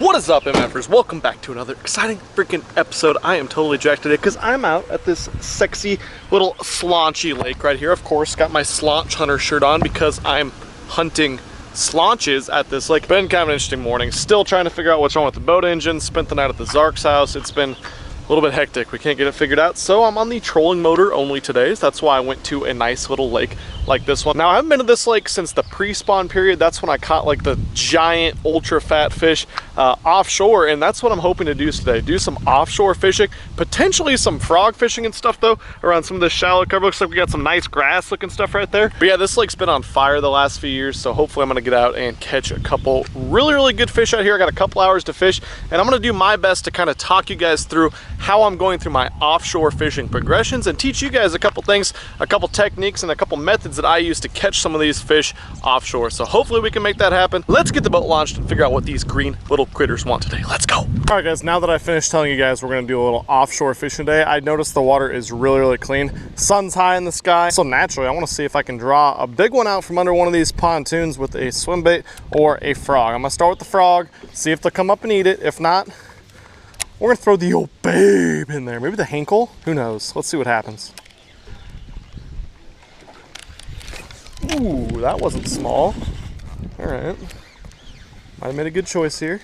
What is up, MFers? Welcome back to another exciting freaking episode. I am totally jacked today because I'm out at this sexy little slaunchy lake right here. Of course, got my Slaunch Hunter shirt on because I'm hunting slaunches at this lake. Been kind of an interesting morning. Still trying to figure out what's wrong with the boat engine. Spent the night at the Zark's house. It's been a little bit hectic. We can't get it figured out. So I'm on the trolling motor only today. So that's why I went to a nice little lake like this one. Now, I haven't been to this lake since the pre-spawn period. That's when I caught like the giant ultra fat fish offshore, and that's what I'm hoping to do today. Do some offshore fishing, potentially some frog fishing and stuff though, around some of this shallow cover. Looks like we got some nice grass looking stuff right there. But yeah, this lake's been on fire the last few years, so hopefully I'm gonna get out and catch a couple really good fish out here. I got a couple hours to fish, and I'm gonna do my best to kind of talk you guys through how I'm going through my offshore fishing progressions and teach you guys a couple things, a couple techniques, and a couple methods that I use to catch some of these fish offshore. So hopefully we can make that happen. Let's get the boat launched and figure out what these green little critters want today. Let's go. All right, guys, now that I finished telling you guys we're gonna do a little offshore fishing today, I noticed the water is really clean. Sun's high in the sky, so naturally I want to see if I can draw a big one out from under one of these pontoons with a swim bait or a frog. I'm gonna start with the frog, see if they'll come up and eat it. If not, we're gonna throw the old babe in there. Maybe the hankle, who knows? Let's see what happens. Ooh, that wasn't small. All right, might have made a good choice here.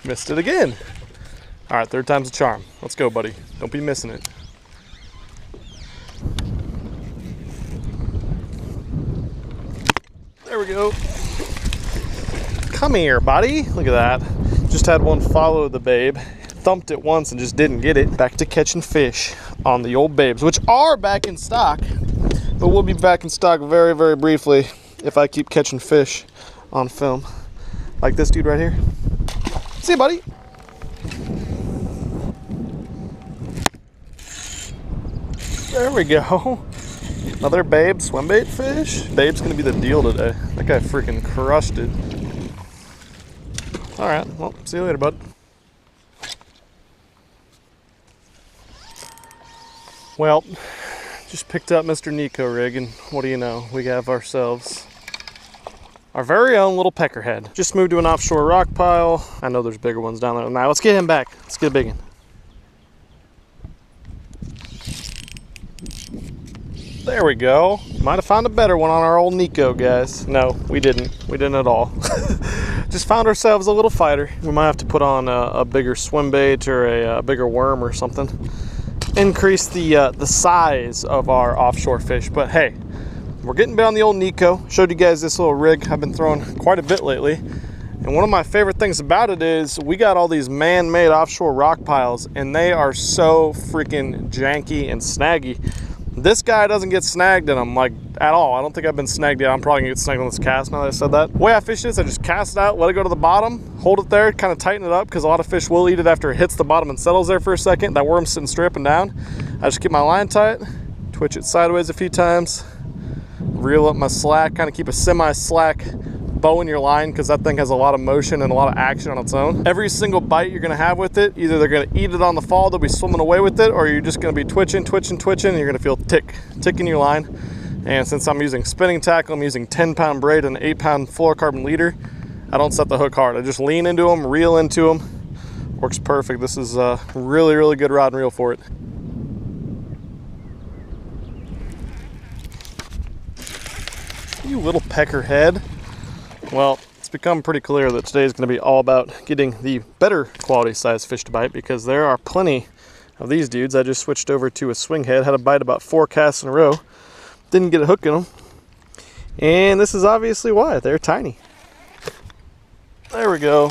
Missed it again. All right, third time's a charm. Let's go, buddy. Don't be missing it. There we go. Come here, buddy. Look at that. Just had one follow the babe. Thumped it once and just didn't get it. Back to catching fish on the old babes, which are back in stock, but we'll be back in stock very briefly if I keep catching fish on film. Like this dude right here. See you, buddy. There we go. Another babe swim bait fish. Babe's gonna be the deal today. That guy freaking crushed it. All right, well, see you later, bud. Well, just picked up Mr. NEKO rig, and what do you know? We have ourselves our very own little peckerhead. Just moved to an offshore rock pile. I know there's bigger ones down there. Now let's get him back. Let's get a big one. There we go. Might have found a better one on our old NEKO, guys. No, we didn't. We didn't at all. Just found ourselves a little fighter. We might have to put on a bigger swim bait or a bigger worm or something. Increase the size of our offshore fish. But hey, we're getting bit on the old NEKO. Showed you guys this little rig I've been throwing quite a bit lately. And one of my favorite things about it is we got all these man-made offshore rock piles, and they are so freaking janky and snaggy. This guy doesn't get snagged in them, like, at all. I don't think I've been snagged yet. I'm probably gonna get snagged on this cast now that I said that. The way I fish this, I just cast it out, let it go to the bottom, hold it there, kind of tighten it up, because a lot of fish will eat it after it hits the bottom and settles there for a second. That worm's sitting straight up and down. I just keep my line tight, twitch it sideways a few times, reel up my slack, kind of keep a semi-slack bow in your line, because that thing has a lot of motion and a lot of action on its own. Every single bite you're gonna have with it, either they're gonna eat it on the fall, they'll be swimming away with it, or you're just gonna be twitching, and you're gonna feel tick in your line. And since I'm using spinning tackle, I'm using 10-pound braid and an 8-pound fluorocarbon leader. I don't set the hook hard. I just lean into them, reel into them. Works perfect. This is a really good rod and reel for it. You little peckerhead. Well, it's become pretty clear that today is going to be all about getting the better quality size fish to bite, because there are plenty of these dudes. I just switched over to a swing head, had a bite about 4 casts in a row, didn't get a hook in them, and this is obviously why. They're tiny. There we go.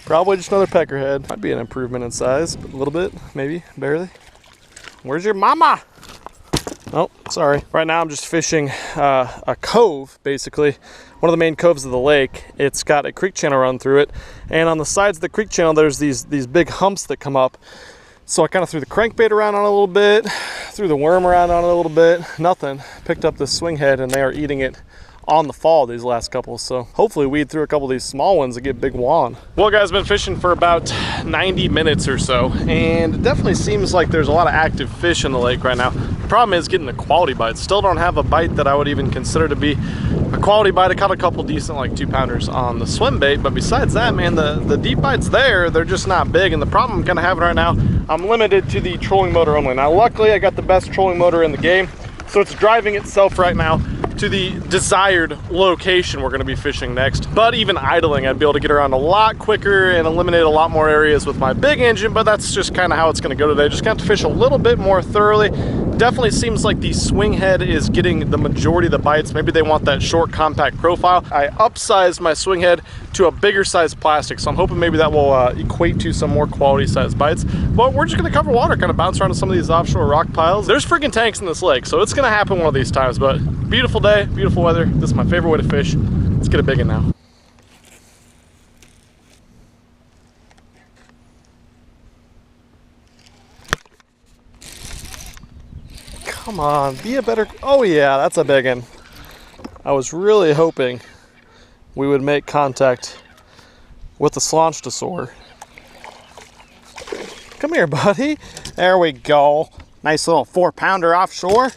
Probably just another peckerhead. Might be an improvement in size, but a little bit, maybe, barely. Where's your mama? Oh, sorry. Right now I'm just fishing a cove, basically. One of the main coves of the lake. It's got a creek channel run through it, and on the sides of the creek channel there's these big humps that come up. So I kind of threw the crankbait around on it a little bit, threw the worm around on it a little bit, nothing. Picked up this swing head, and they are eating it on the fall these last couple, so hopefully weed through a couple of these small ones to get big wand. Well, guys, been fishing for about 90 minutes or so, and it definitely seems like there's a lot of active fish in the lake right now. problem is getting a quality bite. Still don't have a bite that I would even consider to be a quality bite. I caught a couple decent like 2-pounders on the swim bait, but besides that, man, the deep bites there, they're just not big. And the problem I'm kind of having right now, I'm limited to the trolling motor only. Now luckily I got the best trolling motor in the game, so it's driving itself right now to the desired location we're going to be fishing next. But even idling, I'd be able to get around a lot quicker and eliminate a lot more areas with my big engine, but that's just kind of how it's going to go today. Just got to fish a little bit more thoroughly. Definitely seems like the swing head is getting the majority of the bites. Maybe they want that short compact profile. I upsized my swing head to a bigger size plastic, so I'm hoping maybe that will equate to some more quality size bites. But we're just going to cover water, kind of bounce around to some of these offshore rock piles. There's freaking tanks in this lake, so it's going to happen one of these times. But beautiful day, beautiful weather. This is my favorite way to fish. Let's get a big one now. Come on, be a better, oh yeah, that's a big one. I was really hoping we would make contact with the Slonchtosaur. Come here, buddy. There we go. Nice little 4-pounder offshore.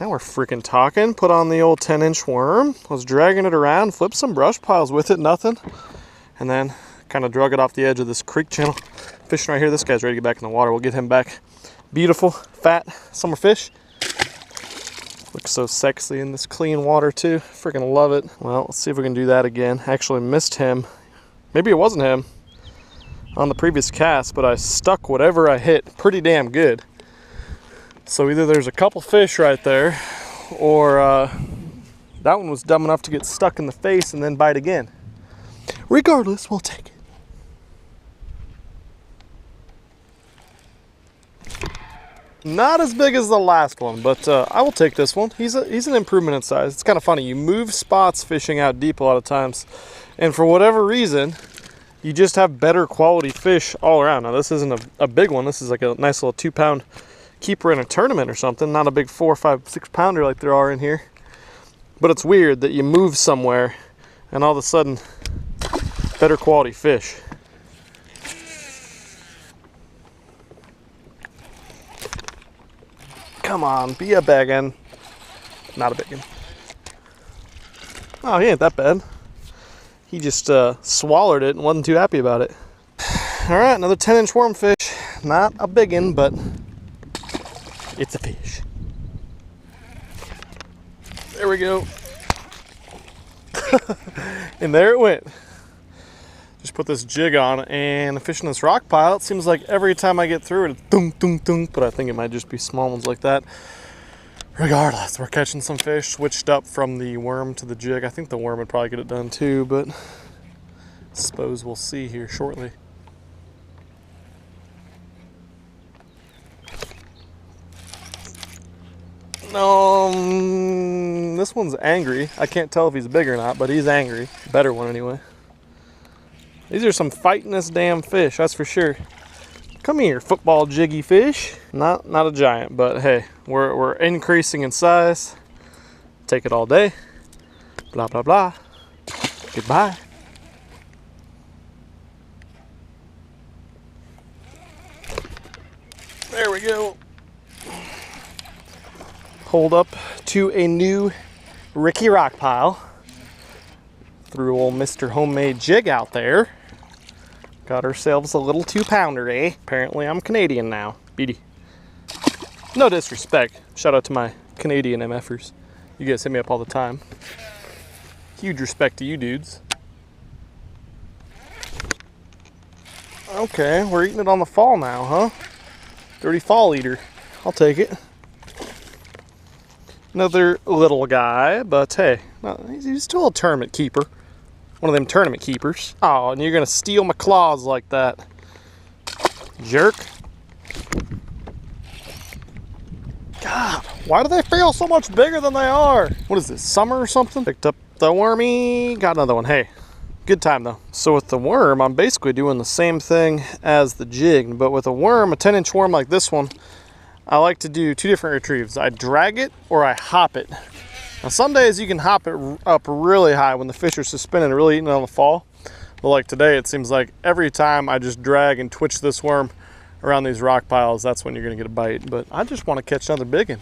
Now we're freaking talking. Put on the old 10-inch worm. Was dragging it around, flipped some brush piles with it, nothing. And then kind of drug it off the edge of this creek channel. Fishing right here. This guy's ready to get back in the water. We'll get him back. Beautiful, fat summer fish. Looks so sexy in this clean water too. Freaking love it. Well, let's see if we can do that again. Actually missed him. Maybe it wasn't him on the previous cast, but I stuck whatever I hit pretty damn good. So either there's a couple fish right there, or that one was dumb enough to get stuck in the face and then bite again. Regardless, we'll take it. Not as big as the last one, but I will take this one. He's an improvement in size. It's kind of funny. You move spots fishing out deep a lot of times, and for whatever reason, you just have better quality fish all around. Now, this isn't a big one. This is like a nice little 2-pound keeper in a tournament or something. Not a big 4, 5, 6-pounder like there are in here. But it's weird that you move somewhere, and all of a sudden, better quality fish. Come on, be a big one. Not a big one. Oh, he ain't that bad. He just swallowed it and wasn't too happy about it. All right, another 10-inch wormfish. Not a big one, but it's a fish. There we go. And there it went. Just put this jig on and fishing this rock pile. It seems like every time I get through it, it's dunk, dunk, dunk, but I think it might just be small ones like that. Regardless, we're catching some fish. Switched up from the worm to the jig. I think the worm would probably get it done too, but I suppose we'll see here shortly. This one's angry. I can't tell if he's big or not, but he's angry. Better one anyway. These are some fighting-ass damn fish, that's for sure. Come here, football jiggy fish. Not a giant, but hey, we're increasing in size. Take it all day. Blah, blah, blah. Goodbye. There we go. Hold up to a new Ricky rock pile. Threw old Mr. Homemade Jig out there. Got ourselves a little 2-pounder, eh? Apparently I'm Canadian now. Beady. No disrespect. Shout out to my Canadian MFers. You guys hit me up all the time. Huge respect to you dudes. Okay, we're eating it on the fall now, huh? Dirty fall eater. I'll take it. Another little guy, but hey, he's still a tournament keeper. One of them tournament keepers. Oh, and you're gonna steal my claws like that. Jerk. God, why do they feel so much bigger than they are? What is this, summer or something? Picked up the wormy, got another one. Hey, good time though. So with the worm, I'm basically doing the same thing as the jig, but with a worm, a 10-inch worm like this one, I like to do 2 different retrieves. I drag it or I hop it. Now some days you can hop it up really high when the fish are suspended and really eating it on the fall. But like today, it seems like every time I just drag and twitch this worm around these rock piles, that's when you're gonna get a bite. But I just want to catch another big one.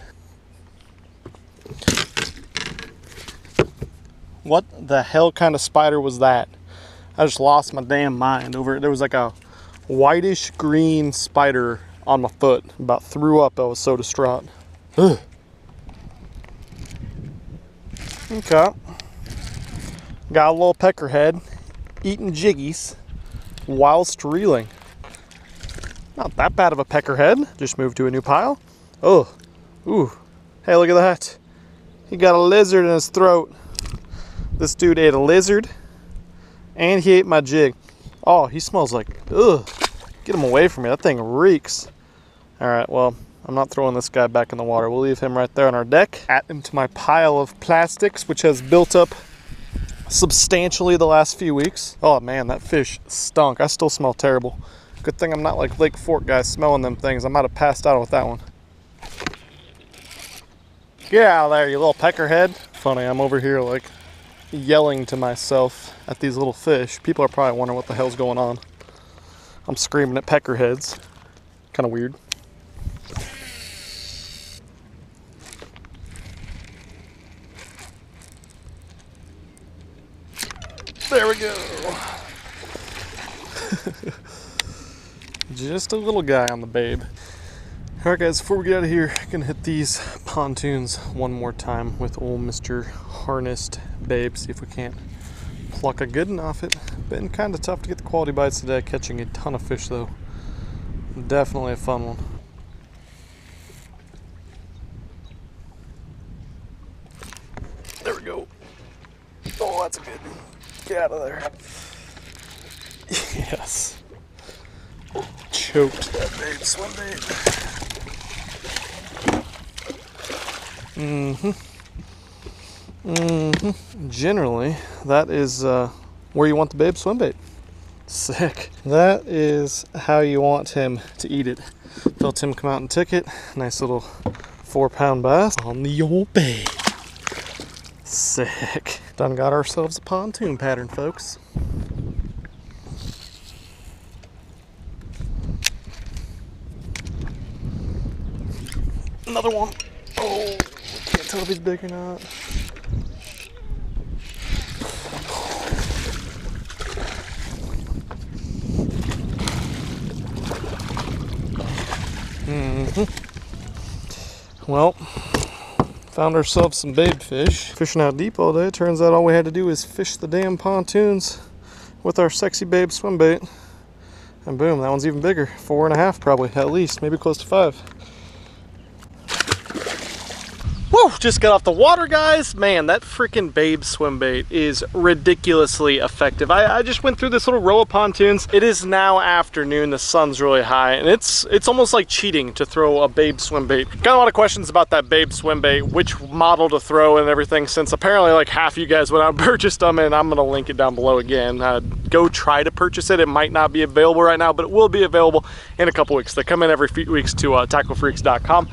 What the hell kind of spider was that? I just lost my damn mind over it. There was like a whitish green spider on my foot. About threw up, I was so distraught. Ugh. Okay. Got a little peckerhead eating jiggies whilst reeling. Not that bad of a peckerhead. Just moved to a new pile. Oh, ooh. Hey, look at that. He got a lizard in his throat. This dude ate a lizard and he ate my jig. Oh, he smells like, ugh. Get him away from me. That thing reeks. All right, well, I'm not throwing this guy back in the water. We'll leave him right there on our deck. Add him to my pile of plastics, which has built up substantially the last few weeks. Oh man, that fish stunk. I still smell terrible. Good thing I'm not like Lake Fork guys smelling them things. I might have passed out with that one. Get out of there, you little peckerhead. Funny, I'm over here like yelling to myself at these little fish. People are probably wondering what the hell's going on. I'm screaming at peckerheads. Kind of weird. There we go. Just a little guy on the babe. All right, guys, before we get out of here, I'm gonna hit these pontoons one more time with old Mr. Harnessed Babe. See if we can't pluck a good one off it. Been kind of tough to get the quality bites today. Catching a ton of fish though. Definitely a fun one. There we go. Oh, that's a good one. Get out of there. Yes. Choked that babe swim bait. Generally, that is where you want the babe swim bait. Sick. That is how you want him to eat it. Felt him come out and tick it. Nice little 4-pound bass on the old babe. Sick. Done got ourselves a pontoon pattern, folks. Another one. Oh, can't tell if he's big or not. Well, found ourselves some babe fish. Fishing out deep all day. Turns out all we had to do is fish the damn pontoons with our sexy babe swim bait. And boom, that one's even bigger. 4.5 probably, at least, maybe close to 5. Woo! Just got off the water, guys. Man, that freaking babe swim bait is ridiculously effective. I just went through this little row of pontoons. It is now afternoon. The sun's really high, and it's almost like cheating to throw a babe swim bait. Got a lot of questions about that babe swim bait, which model to throw and everything, since apparently like half of you guys went out and purchased them, and I'm gonna link it down below again. Go try to purchase it. It might not be available right now, but it will be available in a couple weeks. They come in every few weeks to tacofreaks.com.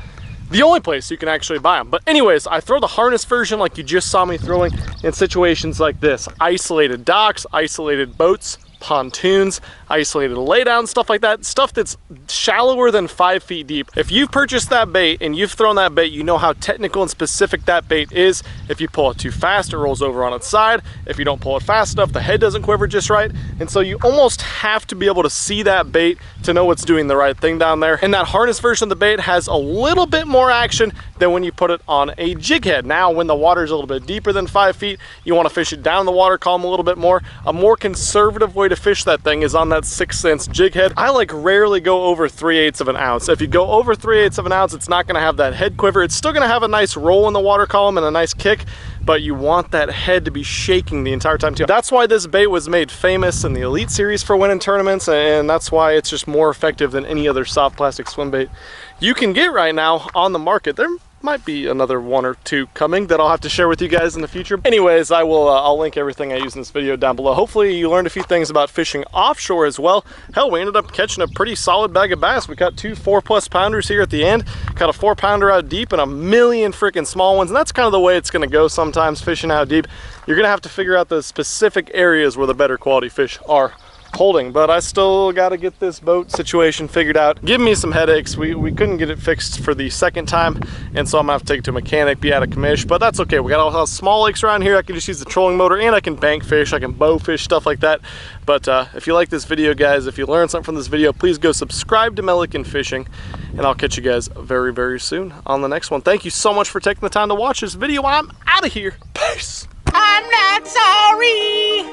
The only place you can actually buy them. But anyways, I throw the harness version like you just saw me throwing in situations like this. Isolated docks, isolated boats, pontoons, isolated laydown, stuff like that. Stuff that's shallower than 5 feet deep. If you've purchased that bait and you've thrown that bait, you know how technical and specific that bait is. If you pull it too fast, it rolls over on its side. If you don't pull it fast enough, the head doesn't quiver just right. And so you almost have to be able to see that bait to know it's doing the right thing down there. And that harness version of the bait has a little bit more action than when you put it on a jig head. Now, when the water is a little bit deeper than 5 feet, you want to fish it down the water column a little bit more. A more conservative way to fish that thing is on that 6-cent jig head. I like rarely go over 3/8 of an ounce. If you go over 3/8 of an ounce, it's not going to have that head quiver. It's still going to have a nice roll in the water column and a nice kick, but you want that head to be shaking the entire time too. That's why this bait was made famous in the Elite Series for winning tournaments, and that's why it's just more effective than any other soft plastic swim bait you can get right now on the market. There might be another 1 or 2 coming that I'll have to share with you guys in the future. Anyways, I'll link everything I use in this video down below. Hopefully you learned a few things about fishing offshore as well. Hell, we ended up catching a pretty solid bag of bass. We got 2 4+ pounders here at the end. Got a 4-pounder out deep and a million freaking small ones. And that's kind of the way it's gonna go sometimes fishing out deep. You're gonna have to figure out the specific areas where the better quality fish are. holding, but I still got to get this boat situation figured out. Give me some headaches. We couldn't get it fixed for the second time, and so I'm gonna have to take it to a mechanic, be out of commission, but that's okay. We got all small lakes around here. I can just use the trolling motor, and I can bank fish, I can bow fish, stuff like that. But if you like this video, guys, if you learned something from this video, please go subscribe to Milliken Fishing, and I'll catch you guys very, very soon on the next one. Thank you so much for taking the time to watch this video. I'm out of here. Peace. I'm not sorry.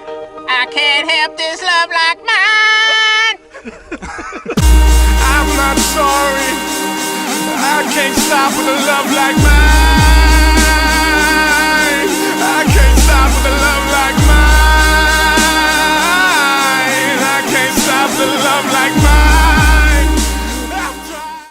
I can't help this love like mine. I'm not sorry. I can't stop with a love like mine.